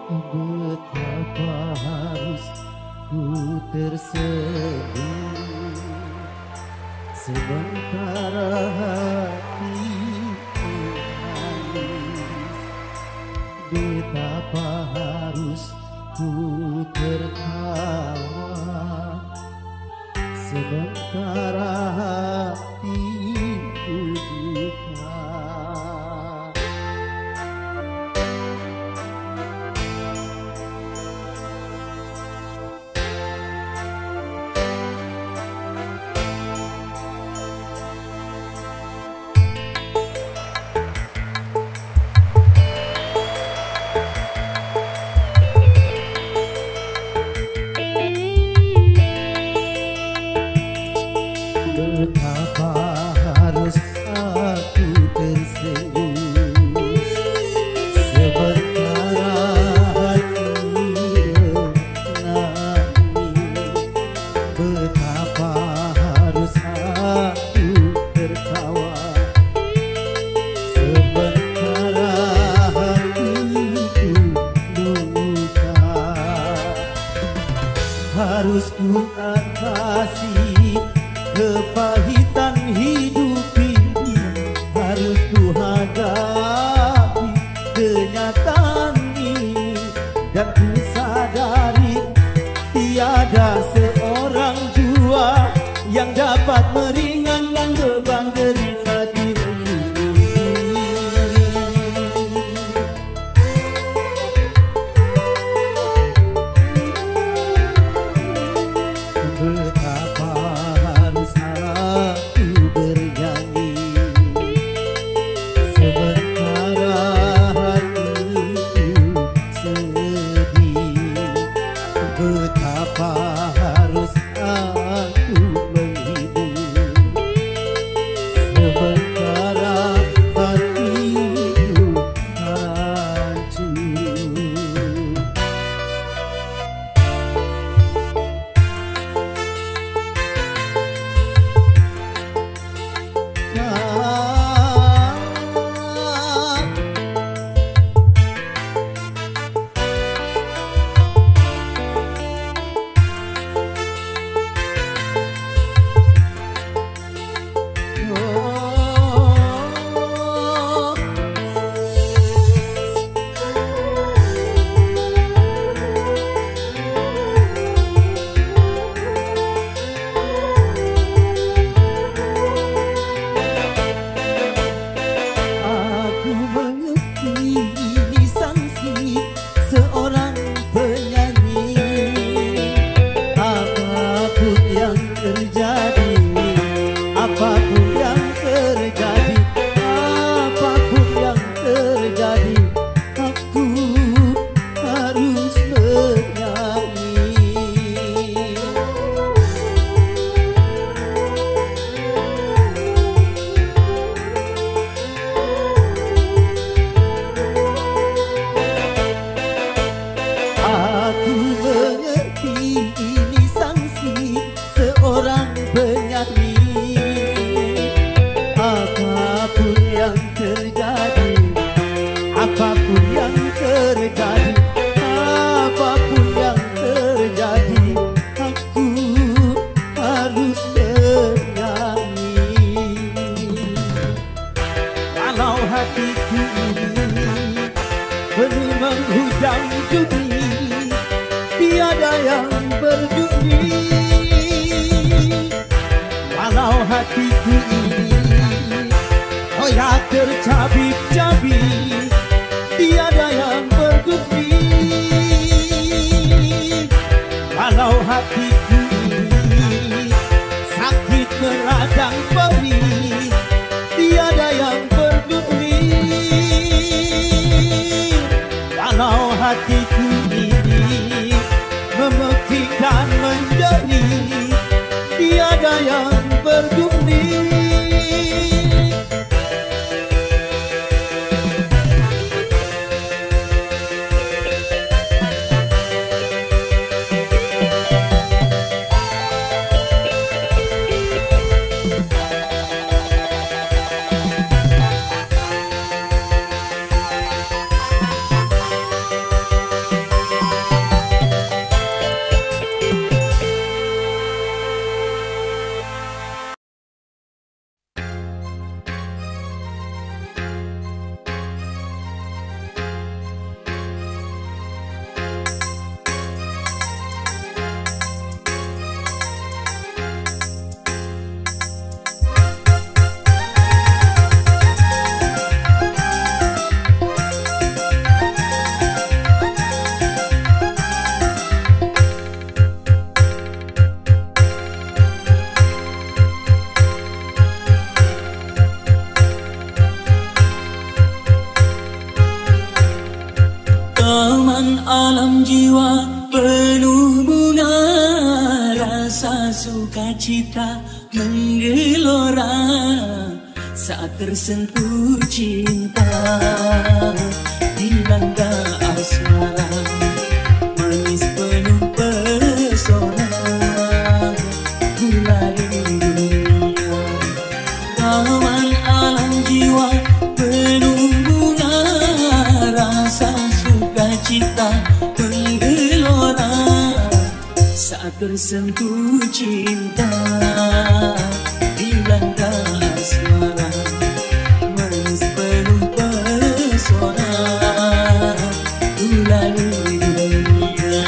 Betapa harus ku tersenyum sementara hatiku menangis. Betapa harus ku tertawa sementara hatiku duka. Betapa harus aku tersenyum sementara hati menangis. Betapa harus aku tertawa sementara hatiku luka. Harus ku atasi kepahitan hidup ini, harus ku hadapi kenyataan ini, dan ku sadari tiada seorang jua yang dapat meringankan beban derita hati ini. Betapa harus aku bernyanyi sementara hatiku sedih. Betapa harus aku menghibur sementara hatiku hancur. Aku mengerti ini sanksi seorang penyanyi. Apapun yang terjadi, apapun yang terjadi, apapun yang terjadi, aku harus bernyanyi. Aku mengerti ini sanksi seorang penyanyi. Apapun yang terjadi, apapun yang terjadi, apapun yang terjadi, aku harus bernyanyi. Walau hatiku ini penuh menghujam duri, tiada yang berduri. Walau hatiku ini koyak tercabik-cabik, tiada yang berduri. Walau hatiku ini sakit meradang perih, tiada yang berduri. Walau hatiku ini memekik dan menjadi, tiada yang berduri. alam jiwa penuh bunga, rasa sukacita menggelora saat tersentuh cinta. Dilanda asmara manis penuh pesona, gulali dunia. Taman alam jiwa penuh bunga, rasa sukacita menggelora saat tersentuh cinta. Dilanda asmara manis penuh pesona, gulali dunia.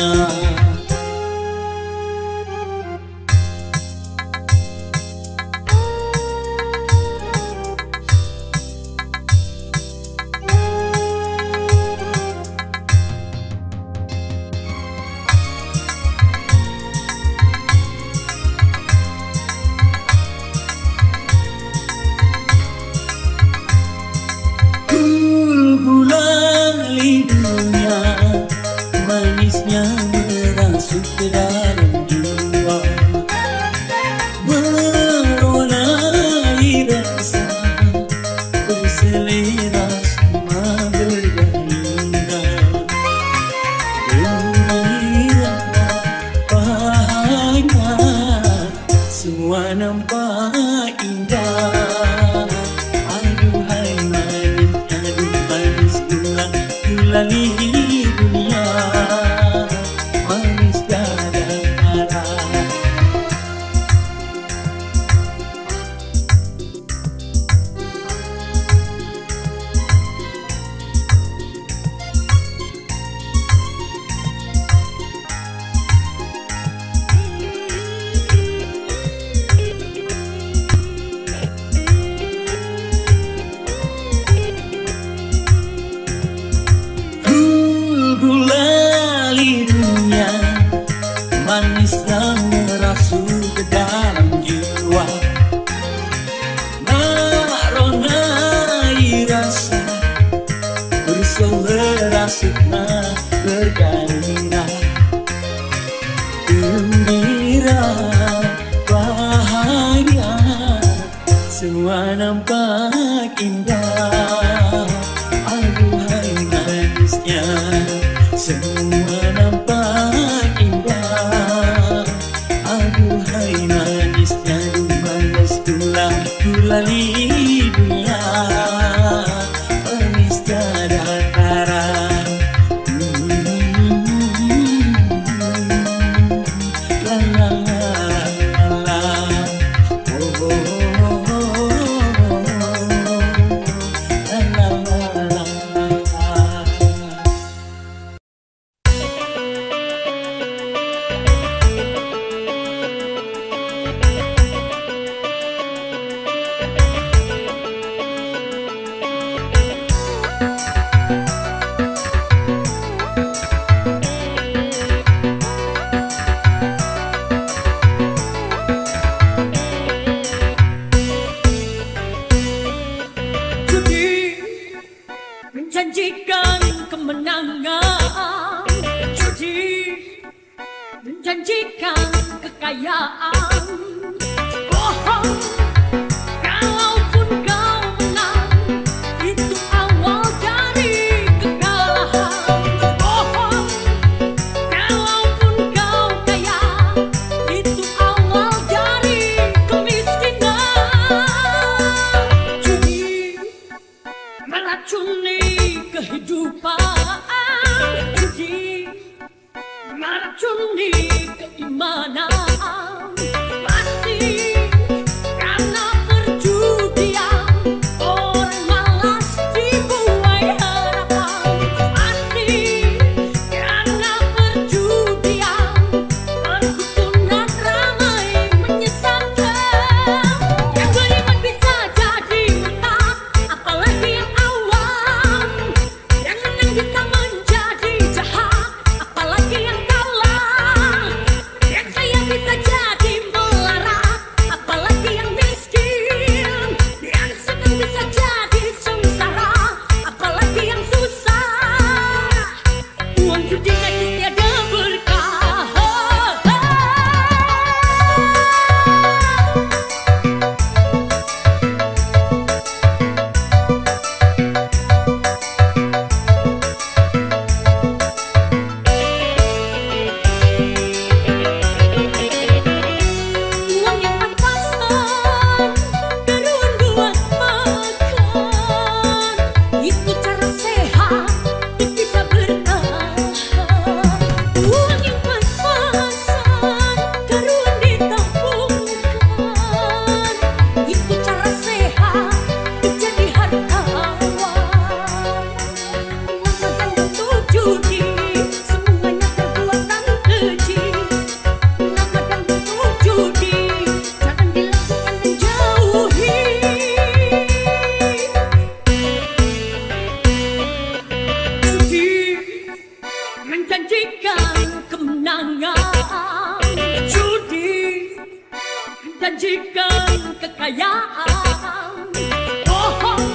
Gulali dunia, manisnya merasuk ke dalam jiwa, meronai rasa berselera semua bergairah. Gembira bahagia semua nampak indah. Aduhai manis, aduh manis gulali dunia, manis darah. Gulali dunia, manisnya merasuk ke dalam jiwa, meronai rasa berselera sukma bergairah. Gembira bahagia semua nampak indah. Aduhai manisnya semua nampak indah. Aduhai manisnya, manis gulali dunia, manis darah. La la la la, oh oh oh oh, la la la la. Menjanjikan kemenangan, judi menjanjikan kekayaan. Bohong, kalaupun kau menang, itu awal dari kekalahan. Bohong, kalaupun kau kaya, itu awal dari kemiskinan. Judi meracuni kehidupan, judi meracuni keimanan. Pasti janjikan kemenangan, judi janjikan kekayaan, bohong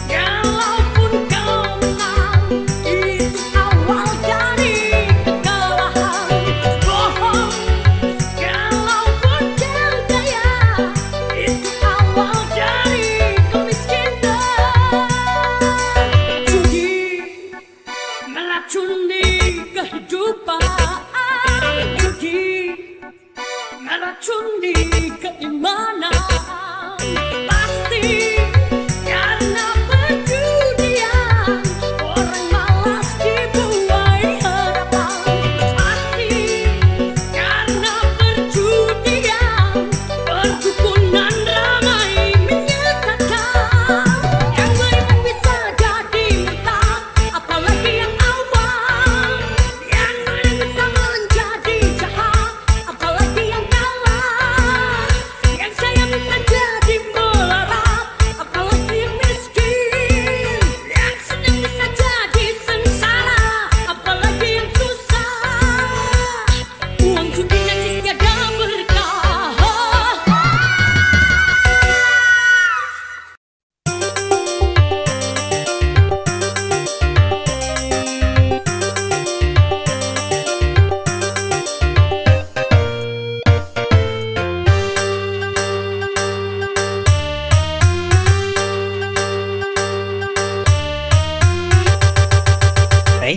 kalaupun kau menang, itu awal dari kekalahan. Bohong kalaupun kau kaya, itu awal dari kemiskinan. Judi meracuni kehidupan, judi meracuni keimanan. Pasti karena perjudian orang malas dibuai harapan. Pasti karena perjudian perdukunan ramai menyesatkan. Yang baik bisa jadi mentah, apalagi yang awal. Yang baik bisa menjadi jahat, apalagi yang kalah. Yang saya bisa jadi melarat, apalagi yang miskin. Yang senang bisa jadi sengsara, apalagi yang susah. Uang judi nyaris tiada berkah.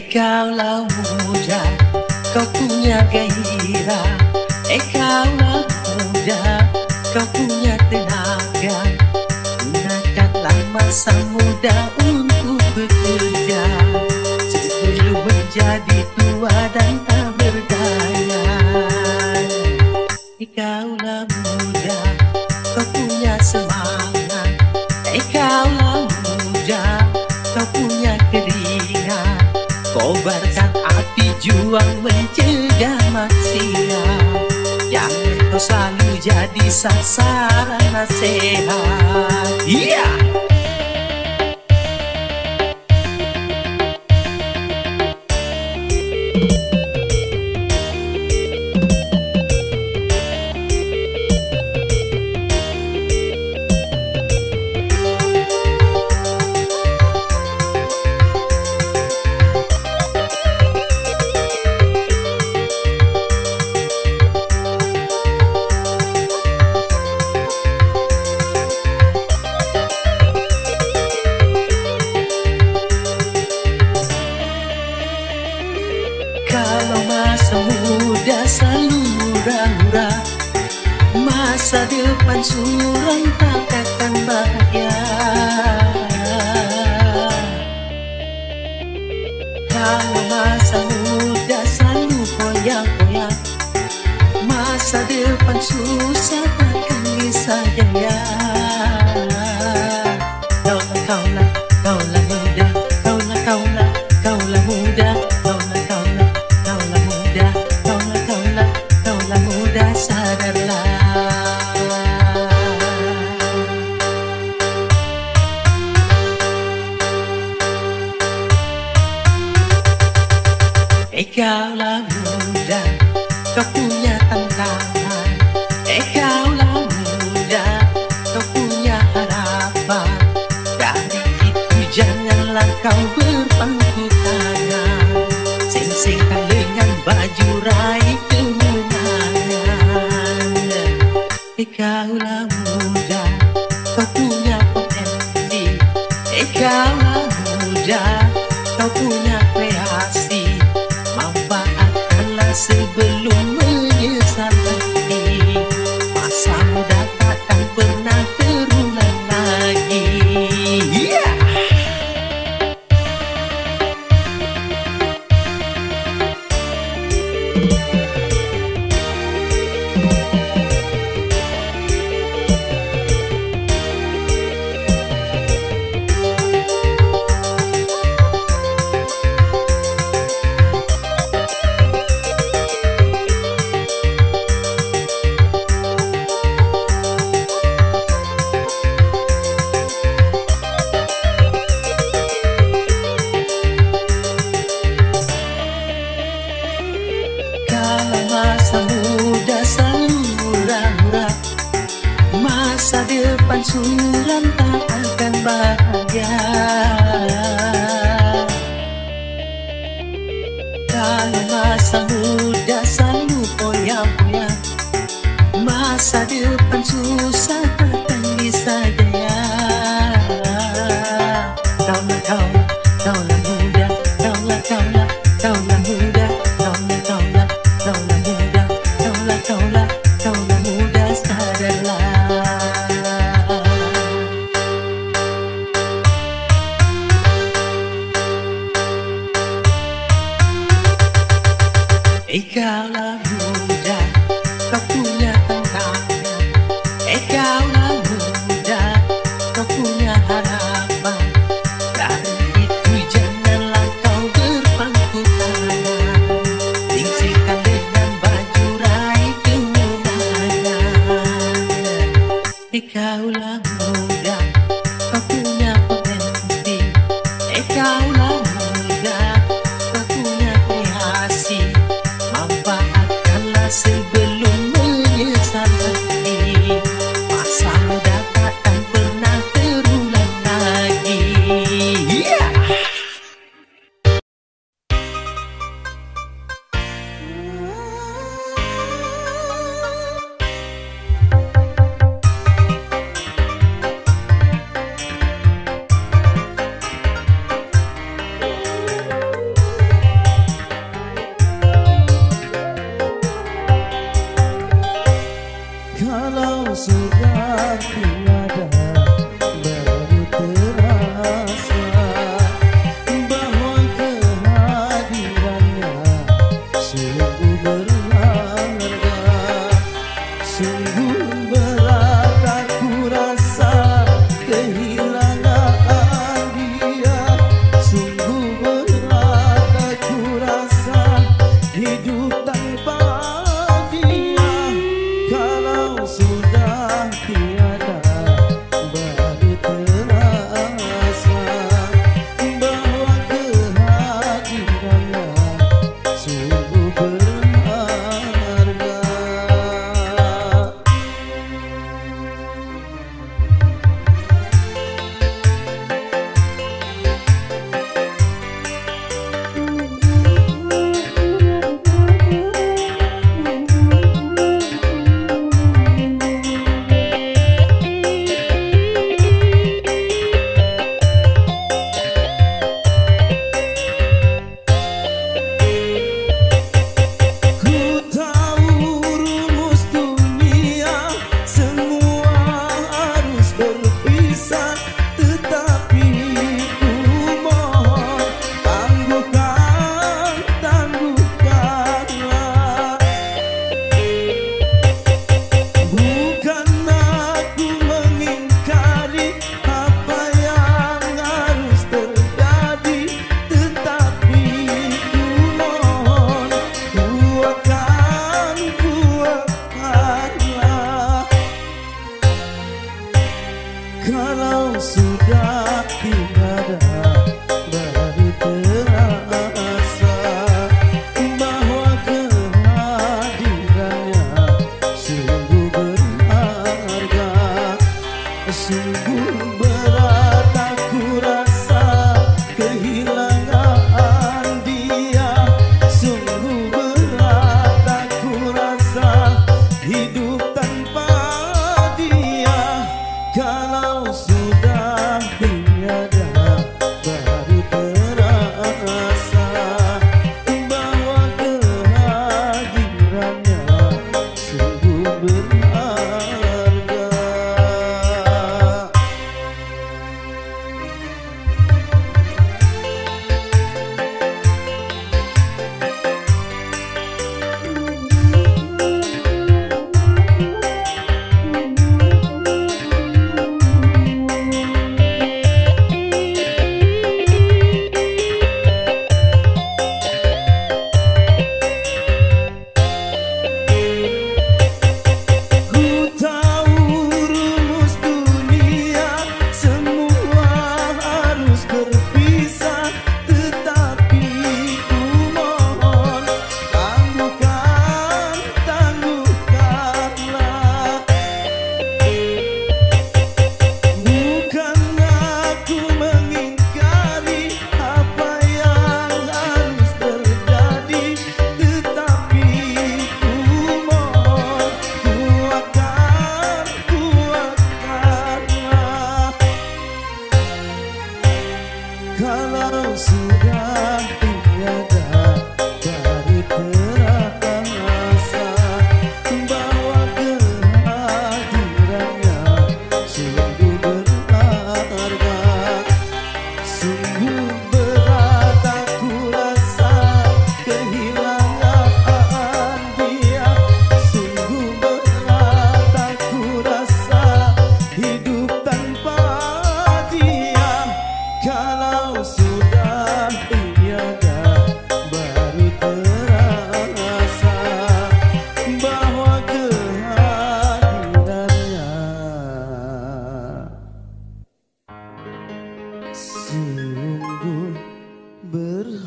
Kaulah muda, kau punya gairah. Kaulah muda, kau punya tenaga. Gunakanlah masa muda untuk bekerja sebelum menjadi tua dan tak berdaya. Kaulah muda, kau punya semangat. Kaulah muda, kau punya keringat. Kobarkan api juang mencegah maksiat. Jangan kau selalu jadi sasaran nasihat. Yeah! Kalau masa muda selalu murah-murah, masa depan suram tak akan bahagia. Kalau masa muda selalu goyang-goyang, masa depan susah takkan bisa jaya. Kaulah muda, kaulah muda, kaulah muda, sadarlah. Kaulah muda, kau punya tantangan. Kaulah muda, kau punya harapan. Dari itu janganlah kau berpangku tangan. Sing-singkan dengan baju raih kemenangan. Kaulah muda, kau punya potensi. Kaulah muda, kau punya kreasi. Manfaatkanlah sebelum menyesal nanti. Masa muda takkan pernah terulang lagi. Yeah! Kalau masa muda selalu foya-foya, masa depan susah takkan bisa jaya. Kaulah, kaulah, kaulah muda, kaulah, kaulah, kaulah muda, kaulah, kaulah, kaulah muda, kaulah, kaulah, kaulah muda, sadarlah. Kaulah muda, kau punya tantangan. Kaulah muda, kau punya harapan. Dari itu janganlah kau berpangku tangan, singsirkan dengan baju raih kemenangan. Kaulah muda, kau punya potensi. Kaulah muda, kau punya kreasi. Manfaatkan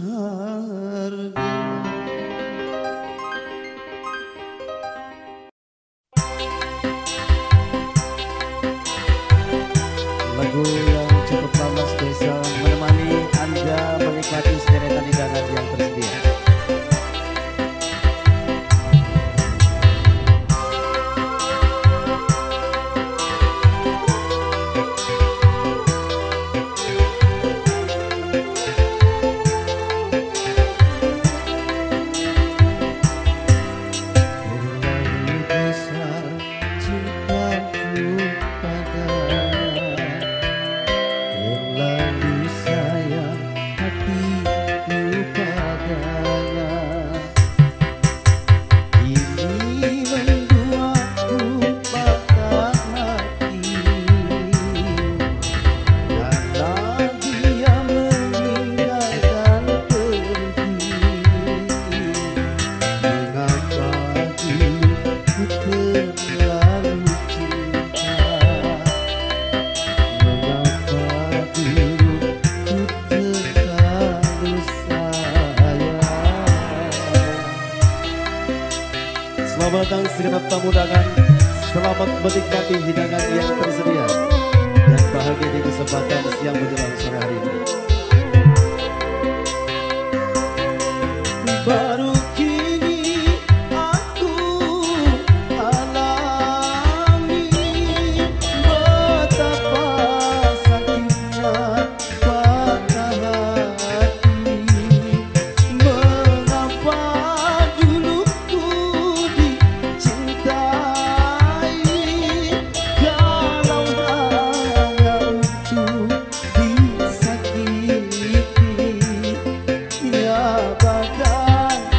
berharga. Lagu yang cukup lama spesial menemani Anda menikmati sederetan hidangan yang tersedia. Selamat datang segenap tamu undangan. Selamat menikmati hidangan yang tersedia dan bahagia di kesempatan siang menjelang sore hari ini. Baru kini aku alami betapa sakitnya patah hati. Mengapa dulu ku dicintai kalau hanya untuk disakiti. Ya badan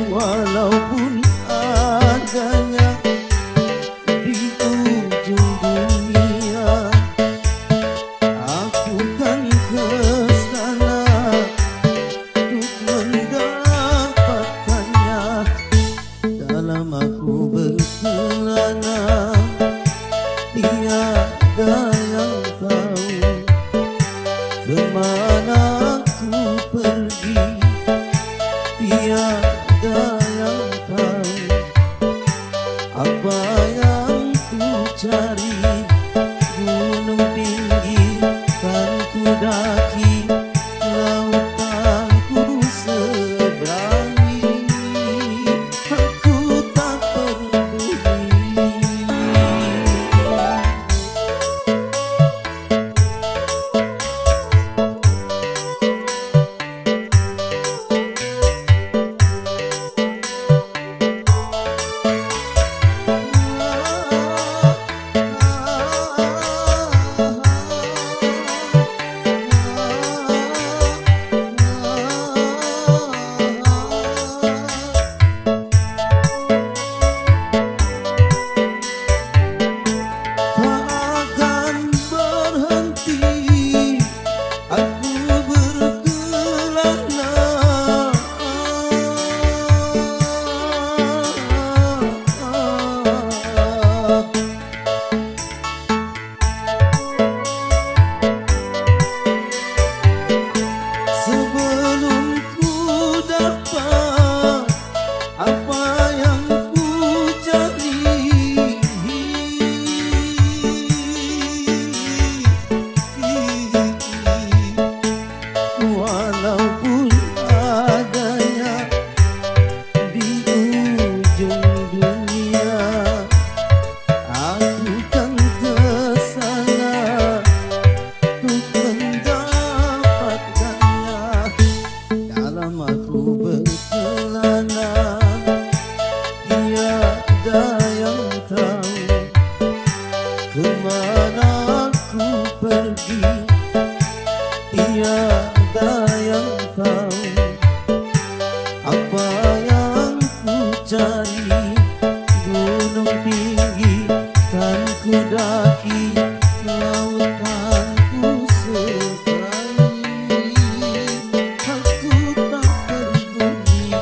Walaupun adanya di ujung dunia, aku kan kesana untuk mendapatkannya. Dalam aku berkelana, tiada yang tahu kemana aku pergi. Tiada yang tahu apa yang ku cari. Gunung tinggi kan ku daki, lautan ku seberangi. Aku tak peduli. Sebelum ku dapat apa yang ku cari, walaupun adanya di ujung dunia, aku kan kesana untuk mendapatkannya. Dalam aku berkelana, tiada yang tahu kemana aku pergi. Tiada yang tahu apa yang ku cari. Gunung tinggi kan ku daki, lautan ku seberangi. Aku tak peduli.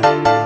Bye.